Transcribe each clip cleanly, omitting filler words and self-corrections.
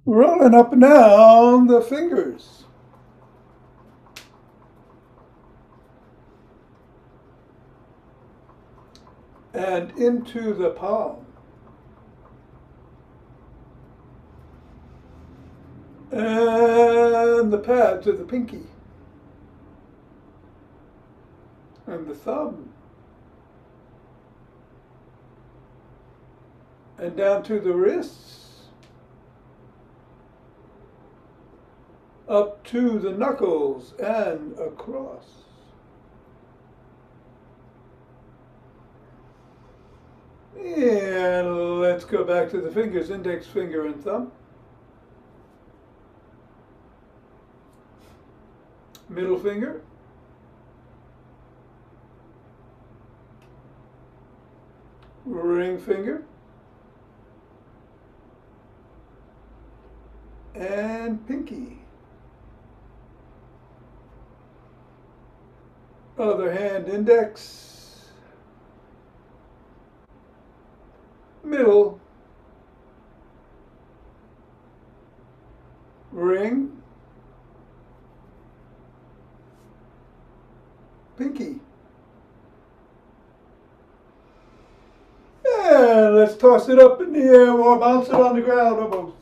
Rolling up and down the fingers. And into the palm. And the pads of the pinky. And the thumb. And down to the wrists. Up to the knuckles and across. And let's go back to the fingers, index finger and thumb. Middle finger. Ring finger. And pinky. Other hand, index. Middle. Ring. Pinky. And let's toss it up in the air or bounce it on the ground or both.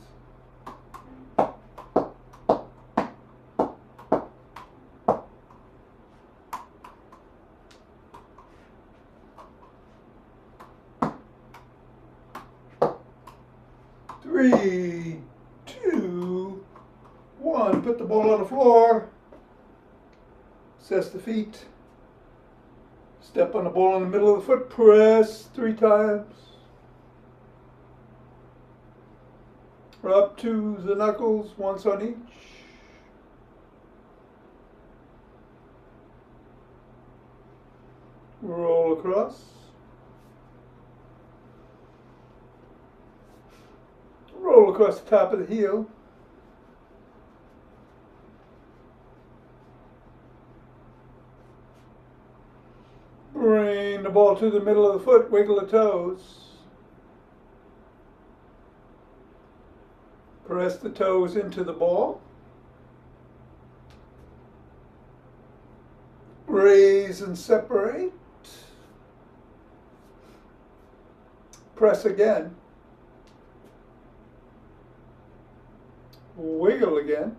Three, two, one. Put the ball on the floor. Assess the feet. Step on the ball in the middle of the foot. Press 3 times. Up to the knuckles, once on each. Roll across. Roll across the top of the heel. Bring the ball to the middle of the foot, wiggle the toes. Press the toes into the ball. Raise and separate. Press again. Wiggle again.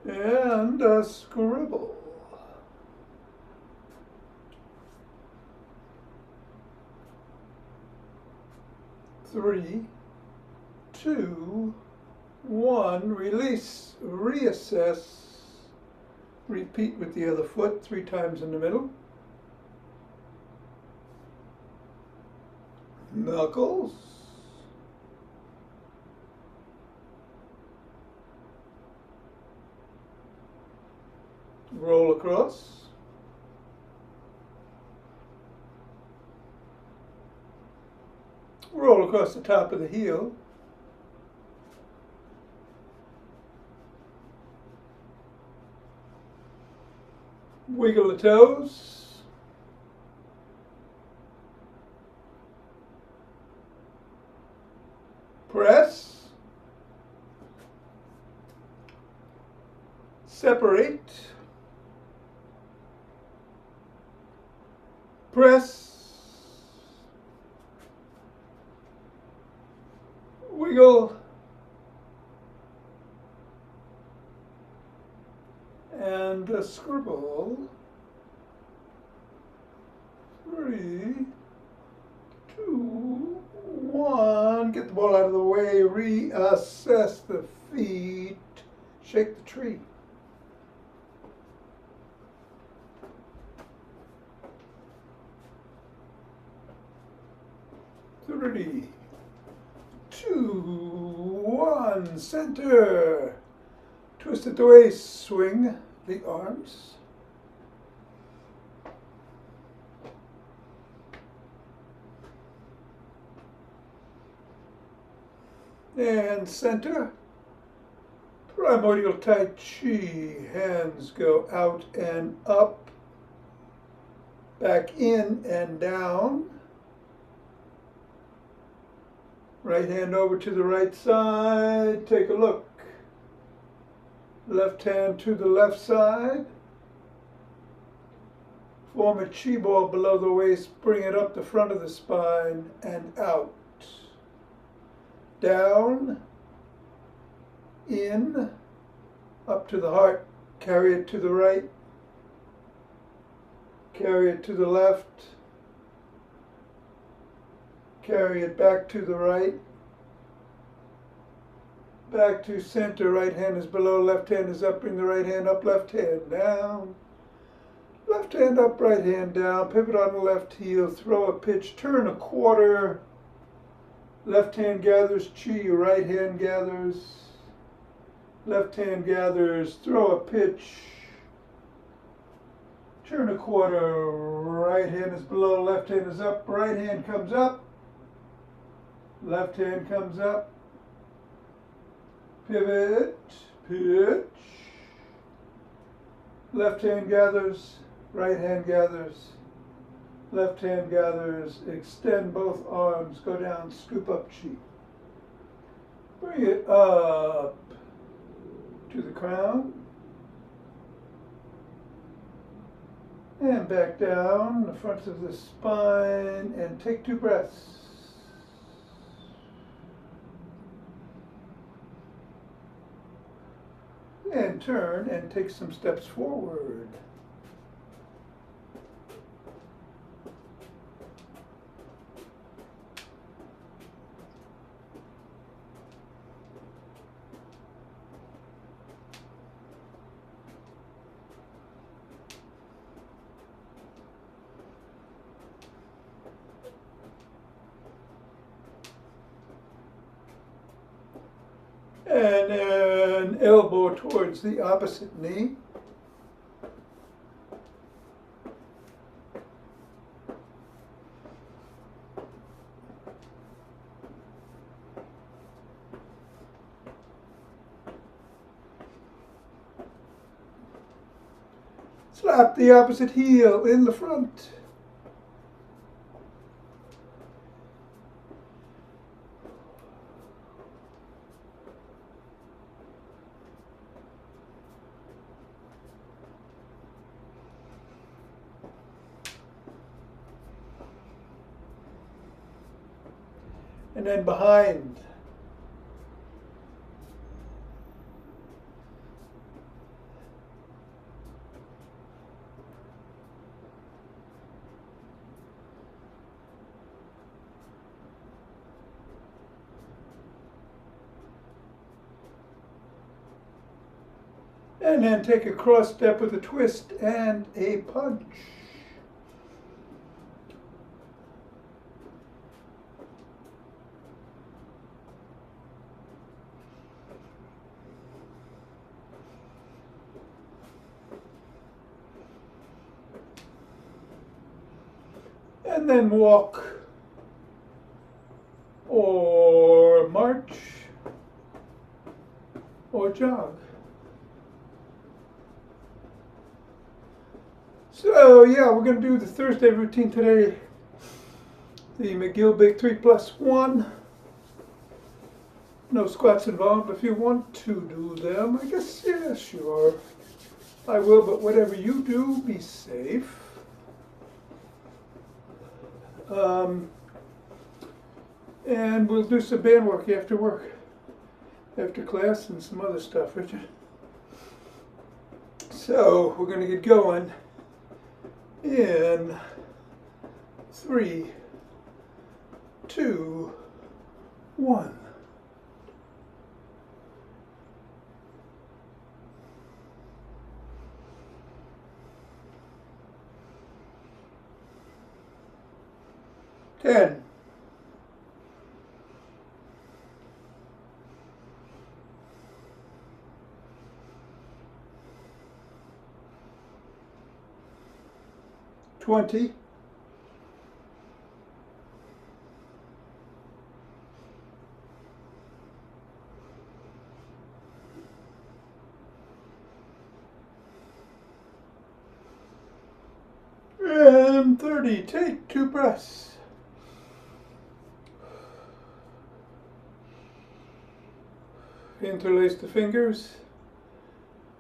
And a scribble. Three, two, one. Release, reassess. Repeat with the other foot 3 times in the middle. Knuckles. Roll across. Roll across the top of the heel. Wiggle the toes. Press. Separate. Press. Wiggle. And a scribble. 3, 2, 1. Get the ball out of the way. Reassess the feet. Shake the tree. Three, 2, 1. Center. Twist at the waist. Swing the arms. And center. Primordial Tai Chi. Hands go out and up. Back in and down. Right hand over to the right side, take a look. Left hand to the left side. Form a chi ball below the waist, bring it up the front of the spine and out. Down, in, up to the heart, carry it to the right, carry it to the left, carry it back to the right, back to center, right hand is below, left hand is up, bring the right hand up, left hand down, left hand up, right hand down, pivot on the left heel, throw a pitch, turn a quarter, left hand gathers chi, right hand gathers, left hand gathers, throw a pitch, turn a quarter, right hand is below, left hand is up, right hand comes up, left hand comes up, pivot, pitch, left hand gathers, right hand gathers, left hand gathers, extend both arms, go down, scoop up chi. Bring it up to the crown, and back down the front of the spine, and take 2 breaths. And turn and take some steps forward. And then elbow towards the opposite knee. Slap the opposite heel in the front. And then behind. And then take a cross step with a twist and a punch. And then walk or march or jog. So yeah, we're going to do the Thursday routine today. The McGill Big 3+1. No squats involved. If you want to do them, I guess, yeah, sure. I will, but whatever you do, be safe. And we'll do some band work, after class, and some other stuff, Richard. So we're going to get going in 3, 2, 1. Ten. 20. 30. Take 2 breaths. Interlace the fingers.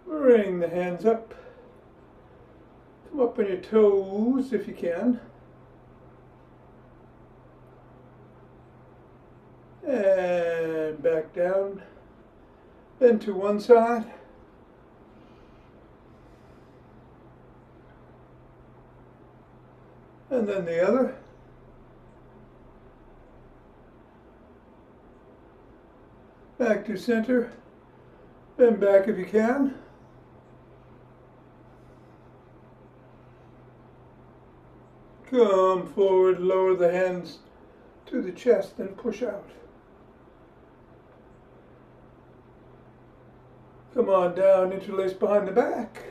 Bring the hands up. Come up on your toes if you can. And back down. Bend to one side. And then the other. Back to center. Bend back if you can. Come forward, lower the hands to the chest and push out. Come on down, interlace behind the back.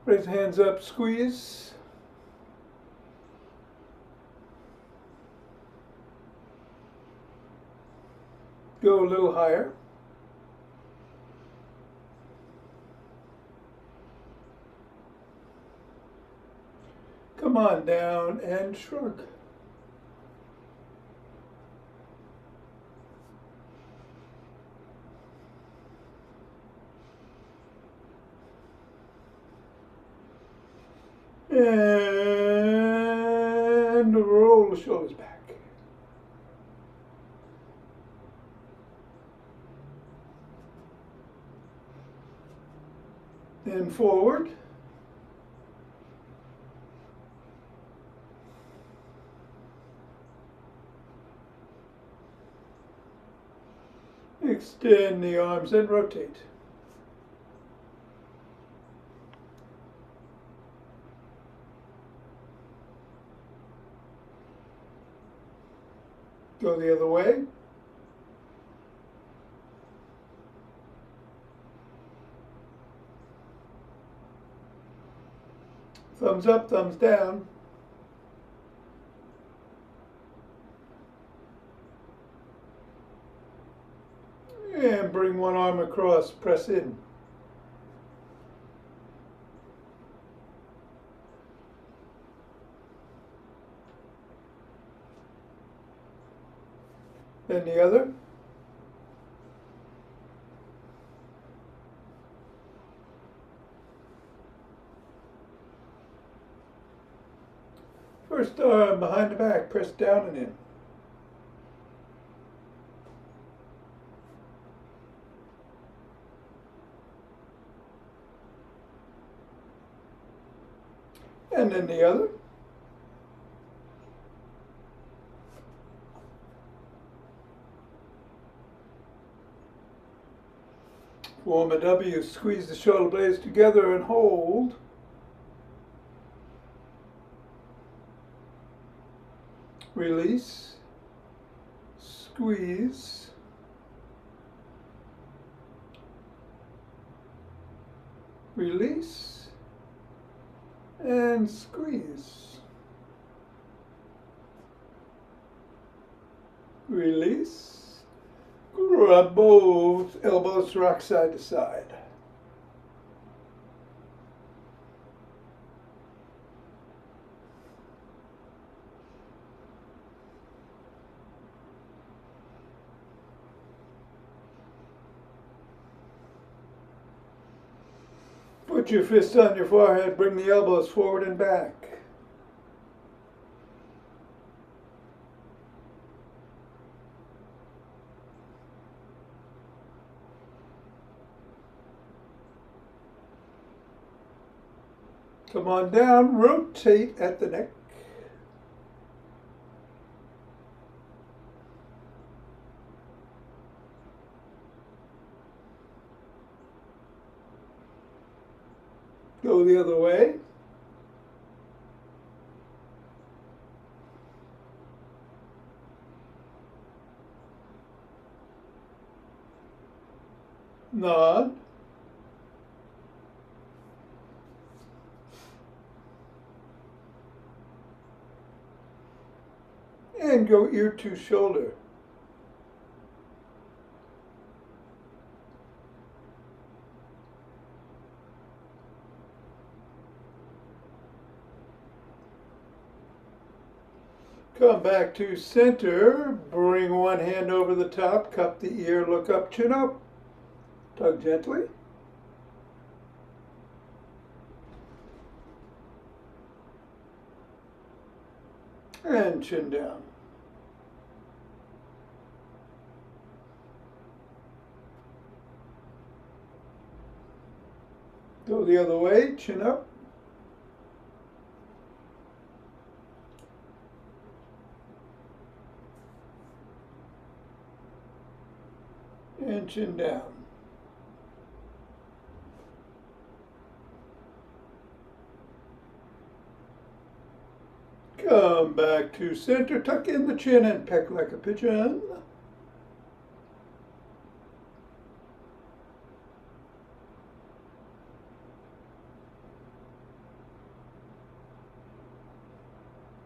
Raise the hands up, squeeze. Go a little higher. Come on down and shrug. And roll the shoulders back. And forward. Extend the arms and rotate. Go the other way. Thumbs up, thumbs down. And bring one arm across, press in. Then the other. First arm behind the back, press down and in. And then the other. Form a W, squeeze the shoulder blades together and hold. Release, squeeze, release, and squeeze. Release. Grab both elbows, rock side to side. Put your fists on your forehead, bring the elbows forward and back. Come on down, rotate at the neck. Go the other way. Nod. And go ear to shoulder. Come back to center, bring one hand over the top, cup the ear, look up, chin up, tug gently. And chin down. Go the other way, chin up. And chin down. Come back to center, tuck in the chin and peck like a pigeon.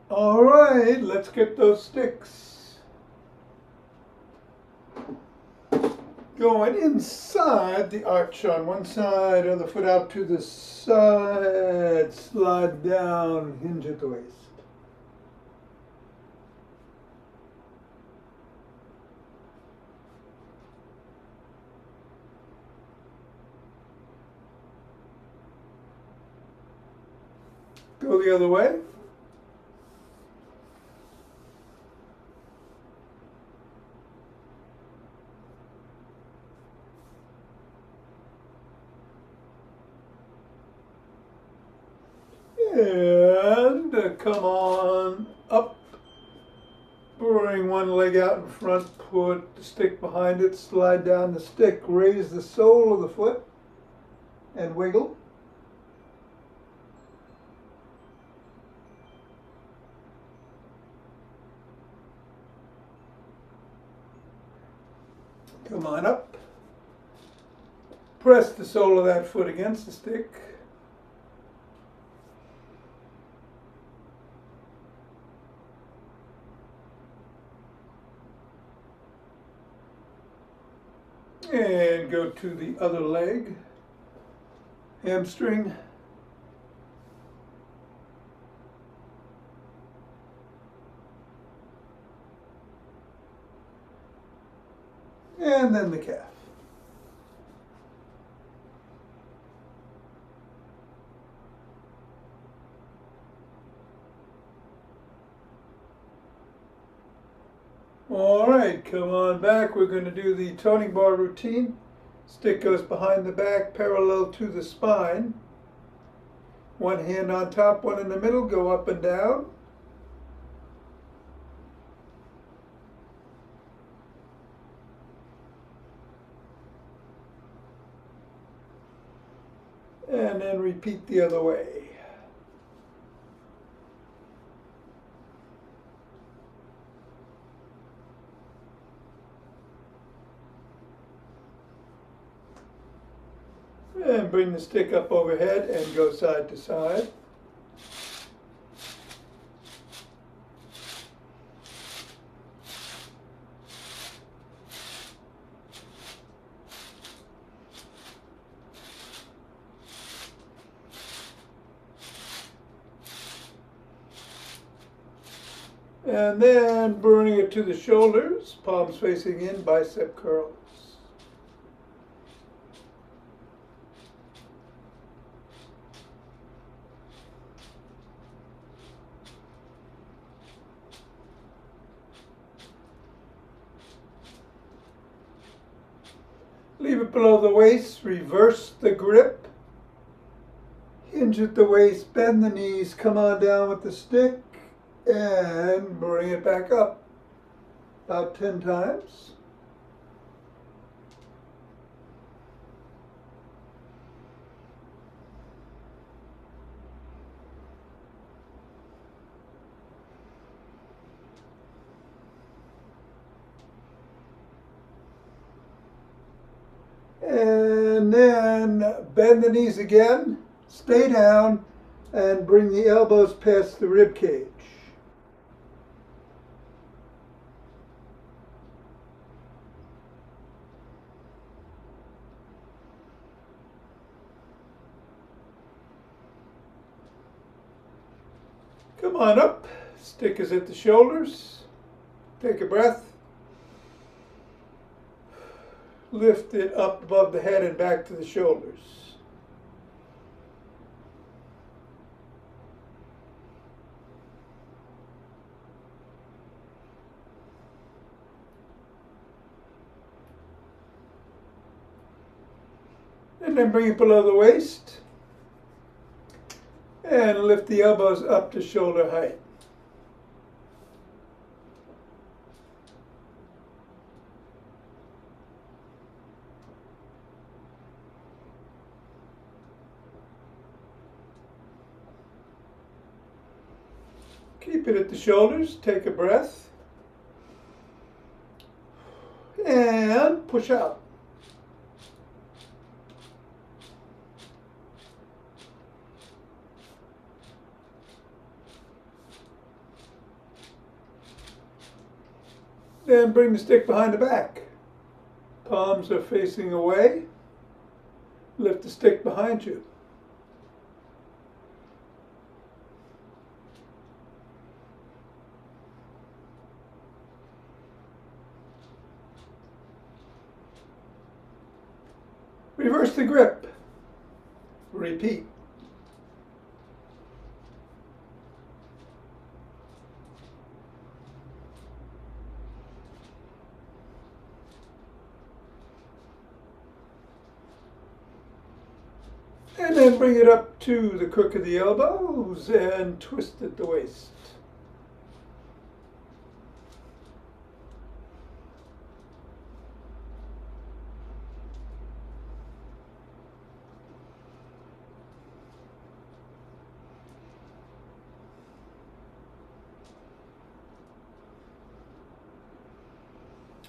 All right, let's get those sticks. Going inside the arch on one side, other foot out to the side, slide down, hinge at the waist. Go the other way. And come on up, bring one leg out in front, put the stick behind it, slide down the stick, raise the sole of the foot and wiggle. Come on up, press the sole of that foot against the stick. And go to the other leg, hamstring. And then the calf. All right, come on back. We're going to do the toning bar routine. Stick goes behind the back, parallel to the spine. One hand on top, one in the middle, go up and down. And then repeat the other way. And bring the stick up overhead and go side to side. And then bring it to the shoulders, palms facing in, bicep curls. Leave it below the waist, reverse the grip, hinge at the waist, bend the knees, come on down with the stick, and bring it back up about 10 times. And then bend the knees again, stay down, and bring the elbows past the rib cage. Come on up, Stick is at the shoulders. Take a breath. Lift it up above the head and back to the shoulders. And then bring it below the waist. And lift the elbows up to shoulder height. Keep it at the shoulders, take a breath, and push out. Then bring the stick behind the back. Palms are facing away. Lift the stick behind you. Reverse the grip. Repeat. And then bring it up to the crook of the elbows and twist at the waist.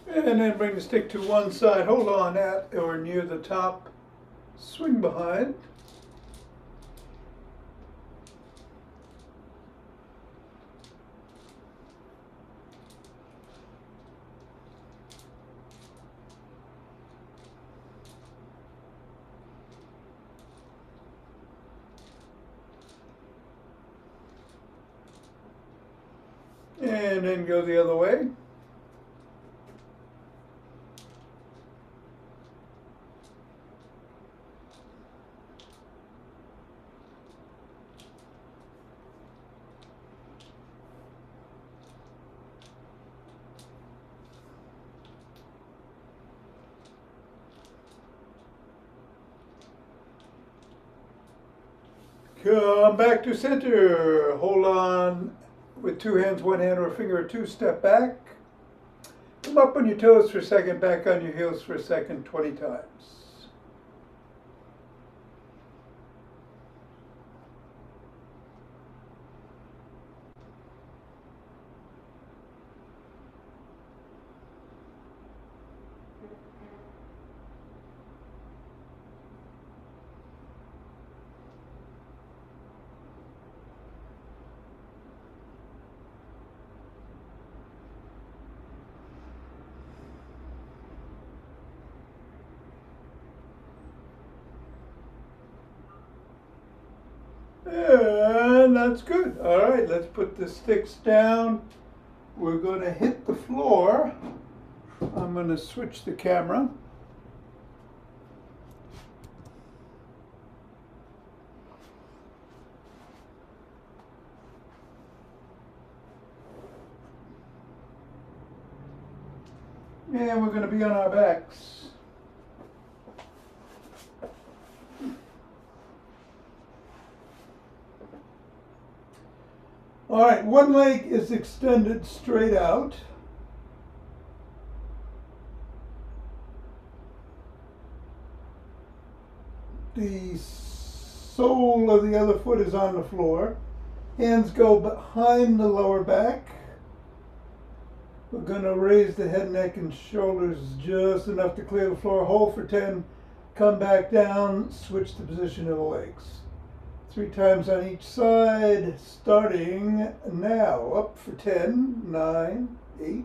And then bring the stick to one side, hold on at or near the top, swing behind. And then go the other way. Come back to center. Hold on with two hands, one hand or a finger or two. Step back. Come up on your toes for a second, back on your heels for a second, 20 times. And that's good. All right, let's put the sticks down. We're going to hit the floor. I'm going to switch the camera. And we're going to be on our backs. All right, one leg is extended straight out. The sole of the other foot is on the floor. Hands go behind the lower back. We're going to raise the head, neck, and shoulders just enough to clear the floor. Hold for 10. Come back down. Switch the position of the legs. 3 times on each side, starting now. Up for 10, 9, 8.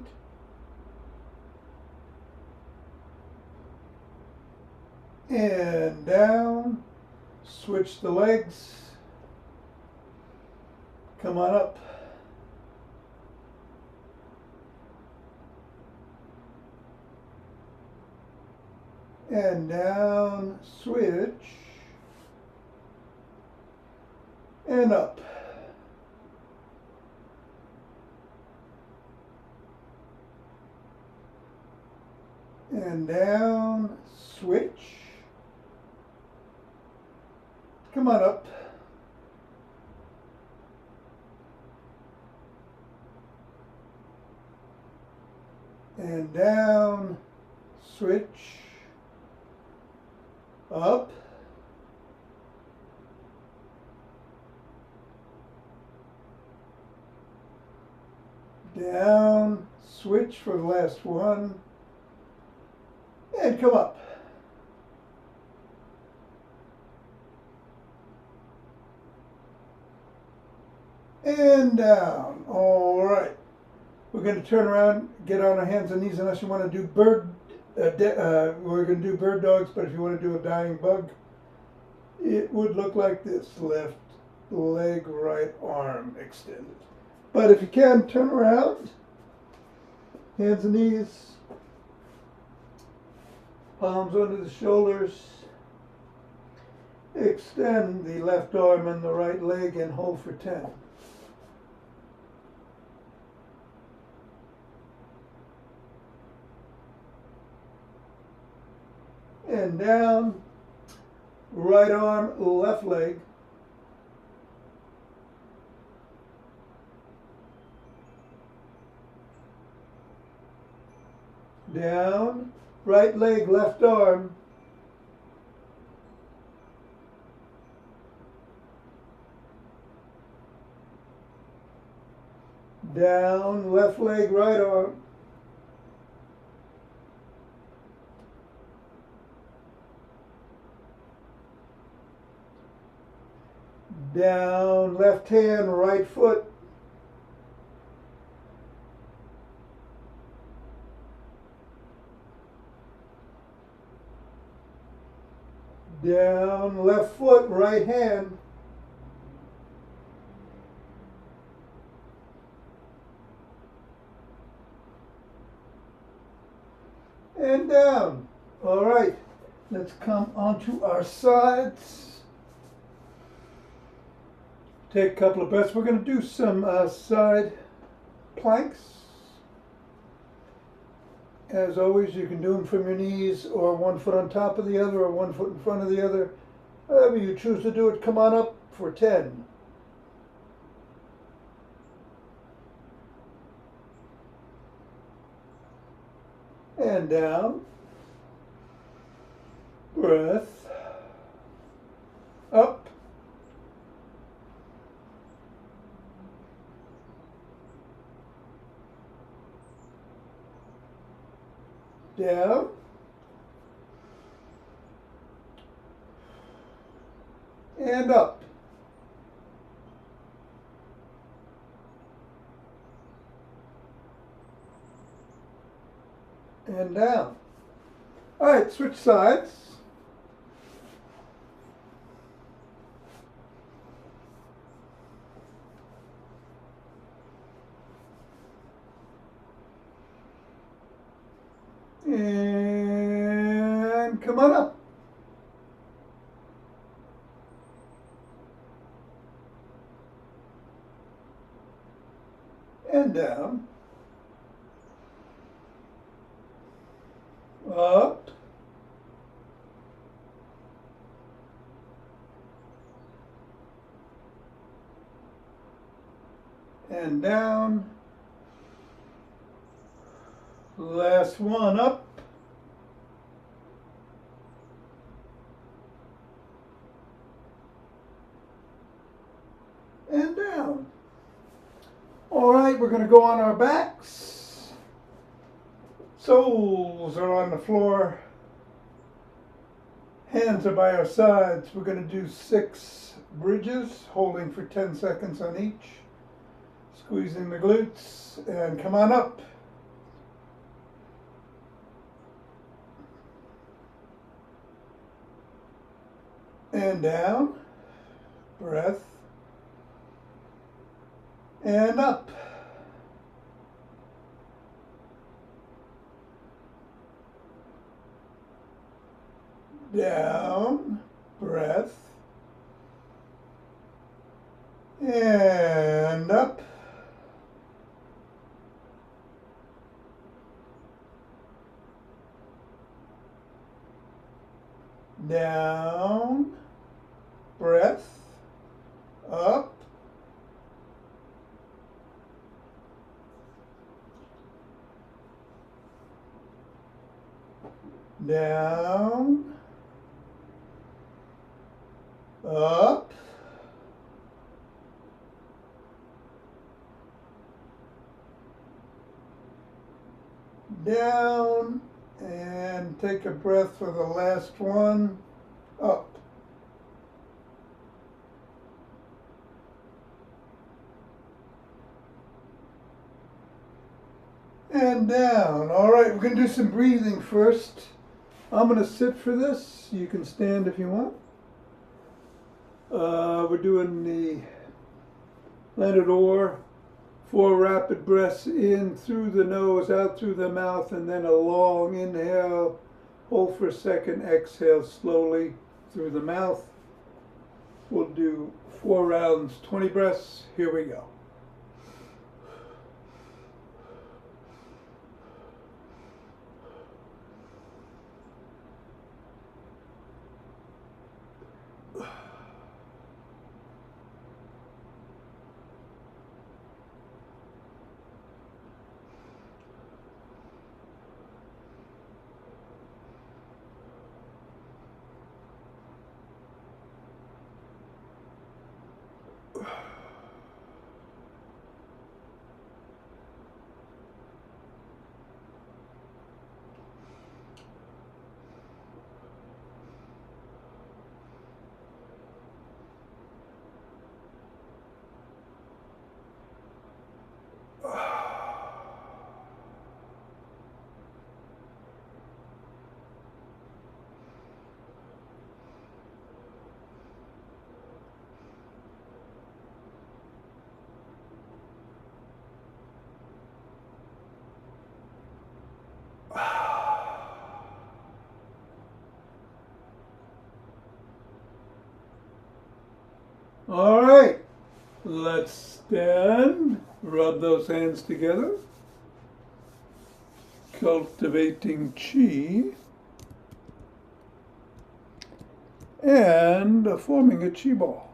And down. Switch the legs. Come on up. and down, switch, and up. And down, switch, come on up, and down, switch, up, down, switch for the last one, and come up. And down. All right. We're going to turn around, get on our hands and knees, unless you want to do bird. We're going to do bird dogs, but if you want to do a dying bug, it would look like this: left leg, right arm extended. But if you can, turn around, hands and knees, palms under the shoulders, extend the left arm and the right leg and hold for 10. And down, right arm, left leg, down, right leg, left arm, down, left leg, right arm, down, left hand, right foot, down, left foot, right hand, and down. All right, let's come onto our sides. Take a couple of breaths. We're going to do some side planks. As always, you can do them from your knees, or 1 foot on top of the other, or 1 foot in front of the other. However you choose to do it, come on up for 10. And down. Breath. Up. Down. And up. And down. All right, switch sides. And come on up. And down. Up. And down. Last one, up. And down. All right, we're going to go on our backs. Soles are on the floor. Hands are by our sides. We're going to do 6 bridges, holding for 10 seconds on each. Squeezing the glutes, and come on up. And down. Breath. And up. down, breath, and up, down, breath, up, down, up, down, and take a breath for the last one, up. And down. All right, we're going to do some breathing first. I'm going to sit for this. You can stand if you want. We're doing the Leonard Orr, 4 rapid breaths in through the nose, out through the mouth, and then a long inhale, hold for a second, exhale slowly through the mouth. We'll do 4 rounds, 20 breaths. Here we go. All right, let's stand, rub those hands together, cultivating chi, and forming a chi ball.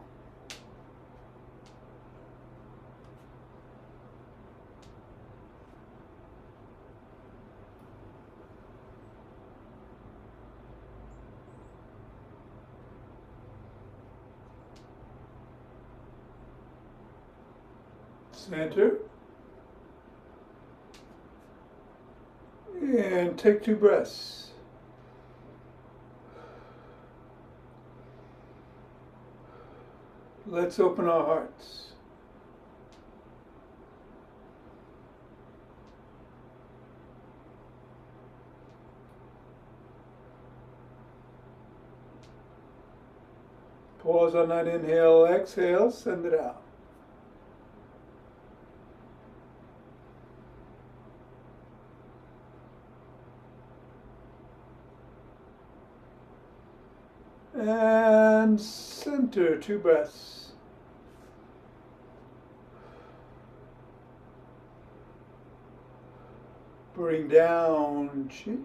Center, and take 2 breaths. Let's open our hearts. Pause on that inhale, exhale, send it out. And center, 2 breaths. Bring down chi.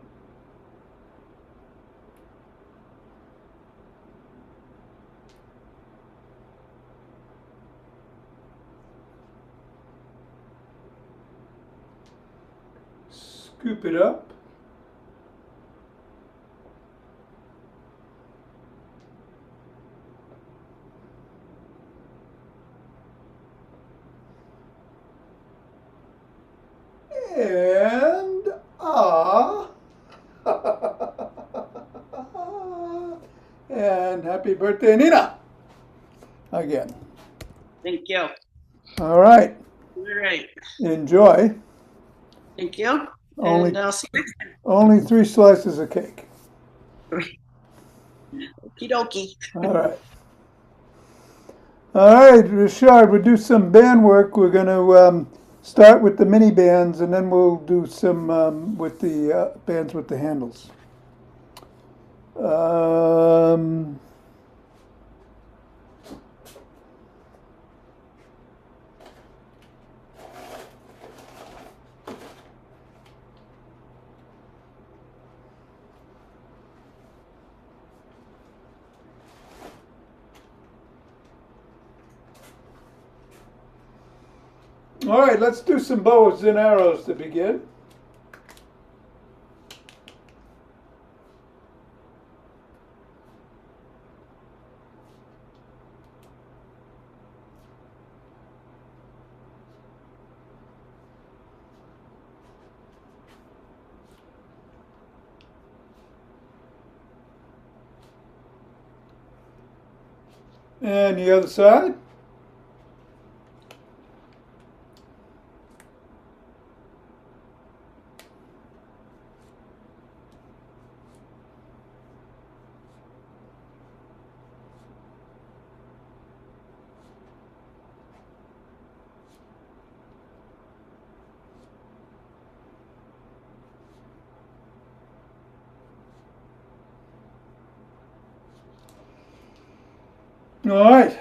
Scoop it up. And and happy birthday, Nina. Again. Thank you. All right. All right. Enjoy. Thank you. Only, and I'll see you next only 3 slices of cake. time. Okie dokie. All right. All right, Richard, we'll do some band work. We're going to start with the mini bands, and then we'll do some with the bands with the handles. Um, all right, let's do some bows and arrows to begin. And the other side. All right,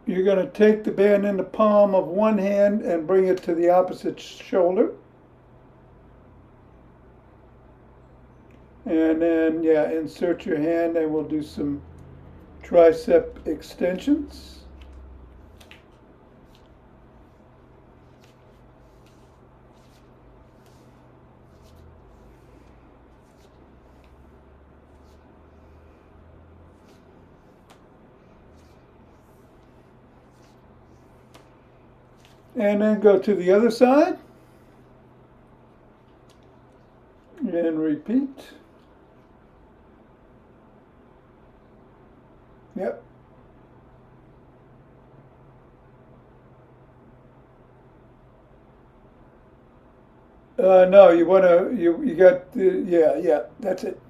you're going to take the band in the palm of one hand and bring it to the opposite shoulder. And then, yeah, insert your hand and we'll do some tricep extensions. And then go to the other side and repeat. Yep. No, you want to, you got the, yeah, that's it.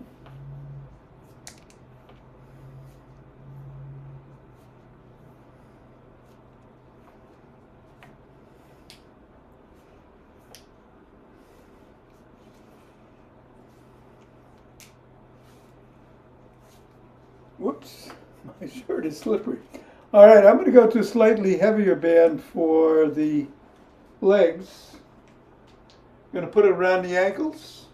Whoops, my shirt is slippery. All right, I'm going to go to a slightly heavier band for the legs. I'm going to put it around the ankles.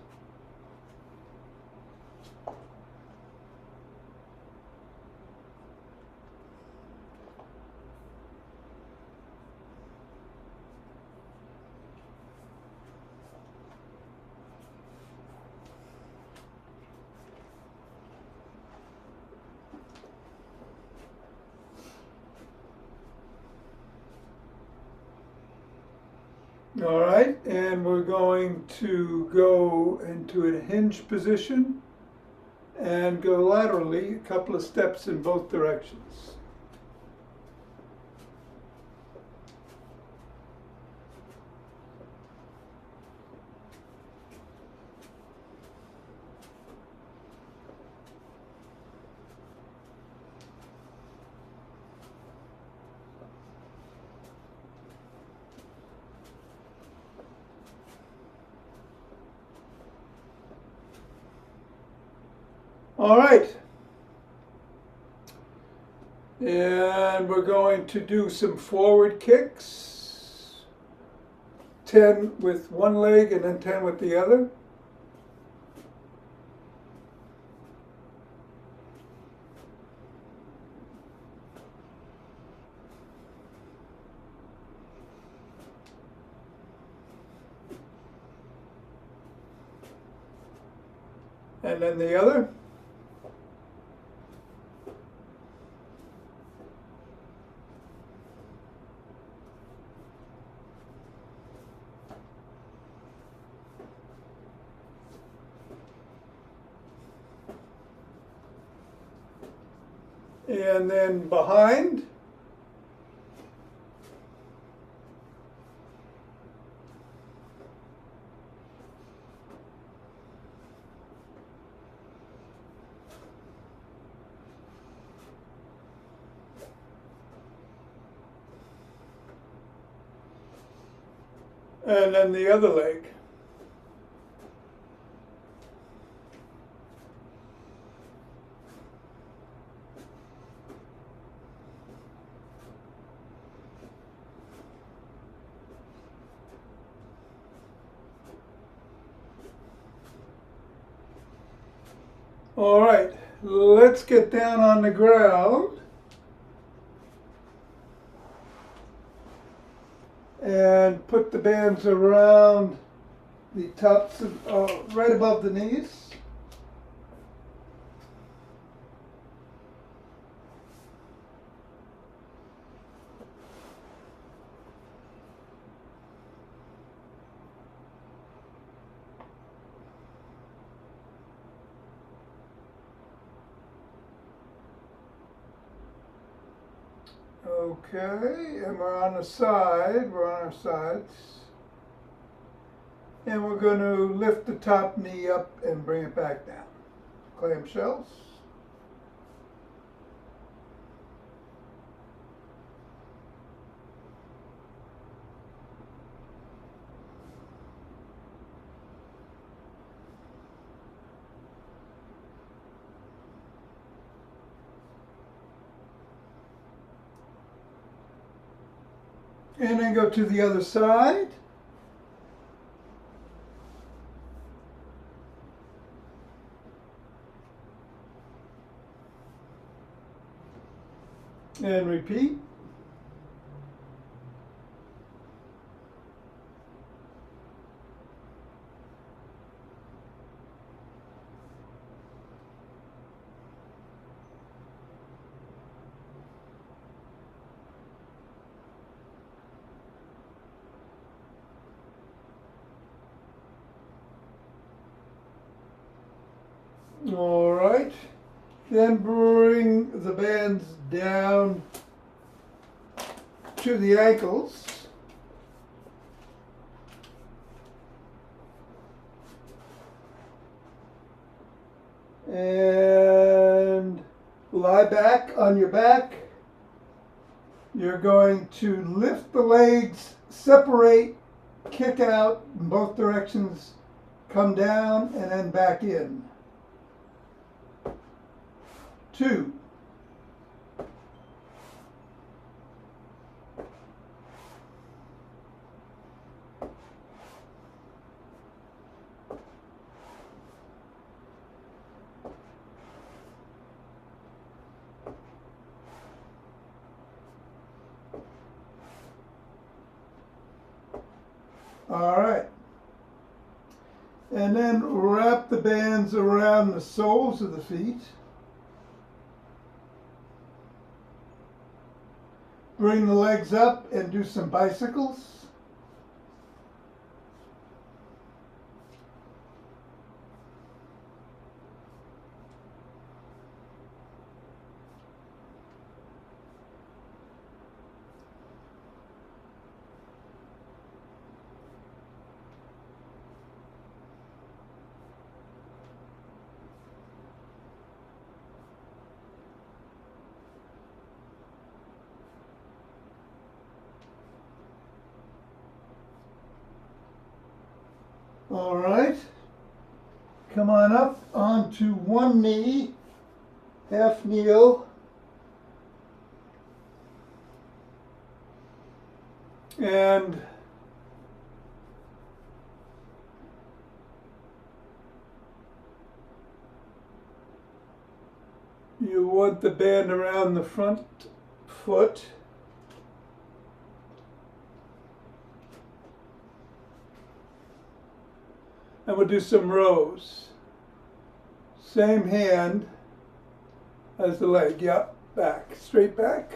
All right, and we're going to go into a hinge position and go laterally a couple of steps in both directions. All right. And we're going to do some forward kicks. 10 with one leg and then 10 with the other. And then the other. And then behind. And then the other leg. All right, let's get down on the ground and put the bands around the tops of, right above the knees. Okay, and we're on the side, we're on our sides. And we're going to lift the top knee up and bring it back down. Clamshells. And then go to the other side. And repeat. All right. Then bring the bands down to the ankles. And lie back on your back. You're going to lift the legs, separate, kick out in both directions, come down, and then back in. 2. All right. And then wrap the bands around the soles of the feet. Bring the legs up and do some bicycles. All right. Come on up onto one knee, half kneel. And you want the band around the front foot. And we'll do some rows. Same hand as the leg. Yep, back, straight back.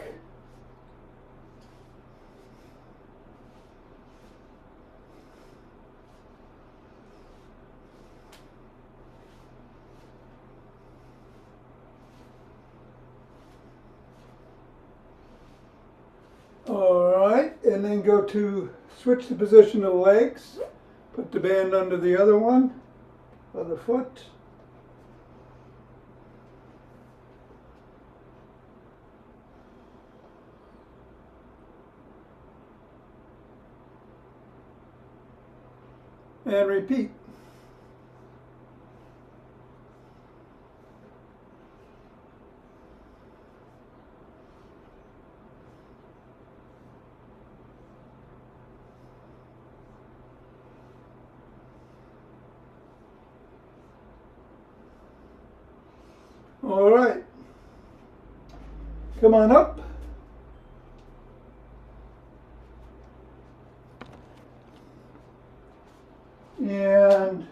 All right, and then go to switch the position of the legs. Put the band under the other one, other foot. And repeat. All right. Come on up. And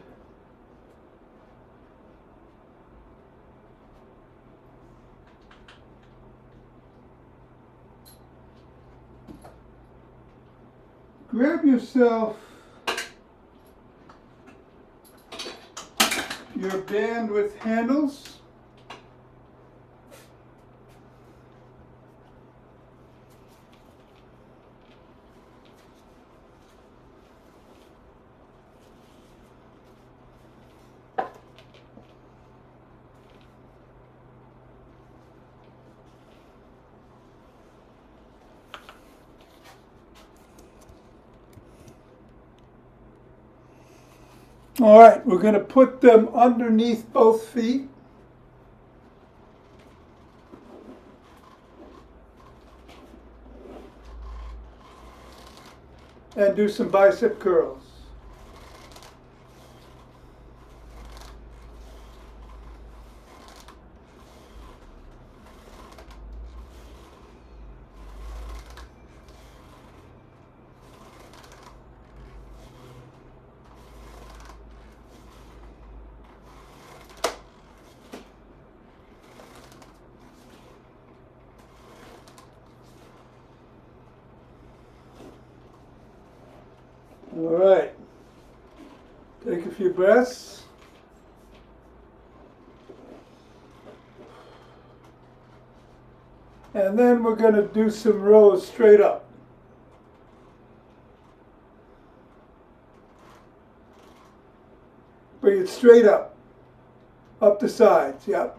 grab yourself your band with handles. All right, we're going to put them underneath both feet. And do some bicep curls. All right, take a few breaths. And then we're going to do some rows straight up. Bring it straight up the sides, yep.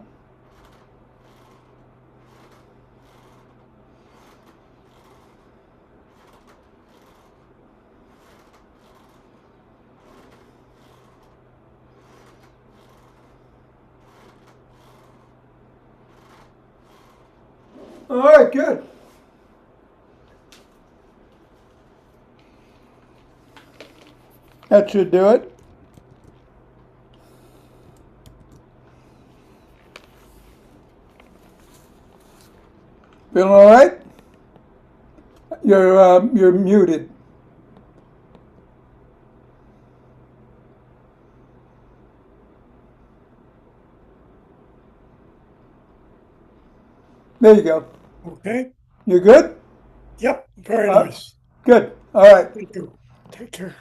All right, good. That should do it. Feeling all right? You're muted. There you go. Okay. You good? Yep. Very nice. Good. All right. Thank you. Take care.